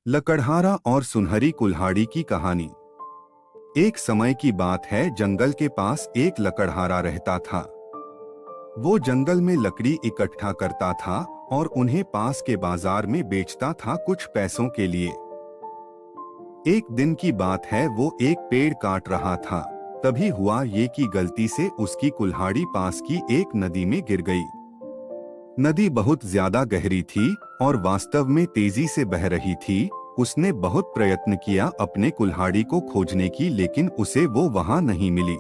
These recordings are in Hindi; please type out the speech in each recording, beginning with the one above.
लकड़हारा और सुनहरी कुल्हाड़ी की कहानी। एक समय की बात है, जंगल के पास एक लकड़हारा रहता था। वो जंगल में लकड़ी इकट्ठा करता था और उन्हें पास के बाजार में बेचता था कुछ पैसों के लिए। एक दिन की बात है, वो एक पेड़ काट रहा था। तभी हुआ ये कि गलती से उसकी कुल्हाड़ी पास की एक नदी में गिर गई। नदी बहुत ज्यादा गहरी थी और वास्तव में तेजी से बह रही थी। उसने बहुत प्रयत्न किया अपने कुल्हाड़ी को खोजने की, लेकिन उसे वो वहां नहीं मिली।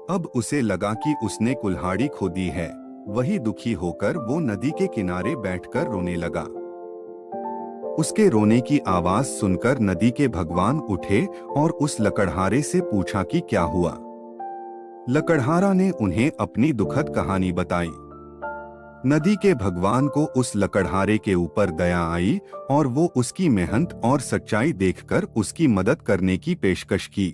अब उसे लगा कि उसने कुल्हाड़ी खो दी है। वही दुखी होकर वो नदी के किनारे बैठकर रोने लगा। उसके रोने की आवाज सुनकर नदी के भगवान उठे और उस लकड़हारे से पूछा कि क्या हुआ। लकड़हारा ने उन्हें अपनी दुखद कहानी बताई। नदी के भगवान को उस लकड़हारे के ऊपर दया आई और वो उसकी मेहनत और सच्चाई देखकर उसकी मदद करने की पेशकश की।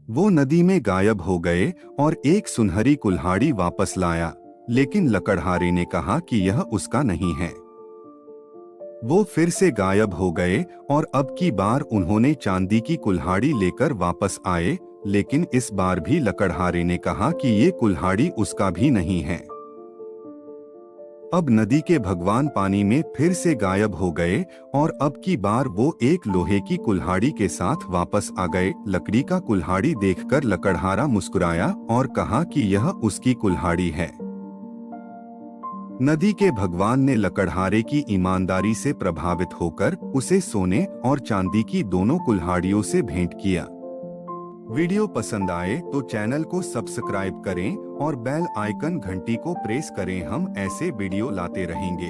वो नदी में गायब हो गए और एक सुनहरी कुल्हाड़ी वापस लाया, लेकिन लकड़हारे ने कहा कि यह उसका नहीं है। वो फिर से गायब हो गए और अब की बार उन्होंने चांदी की कुल्हाड़ी लेकर वापस आए, लेकिन इस बार भी लकड़हारे ने कहा कि ये कुल्हाड़ी उसका भी नहीं है। अब नदी के भगवान पानी में फिर से गायब हो गए और अब की बार वो एक लोहे की कुल्हाड़ी के साथ वापस आ गए। लकड़ी का कुल्हाड़ी देखकर लकड़हारा मुस्कुराया और कहा कि यह उसकी कुल्हाड़ी है। नदी के भगवान ने लकड़हारे की ईमानदारी से प्रभावित होकर उसे सोने और चांदी की दोनों कुल्हाड़ियों से भेंट किया। वीडियो पसंद आए तो चैनल को सब्सक्राइब करें और बेल आइकन घंटी को प्रेस करें। हम ऐसे वीडियो लाते रहेंगे।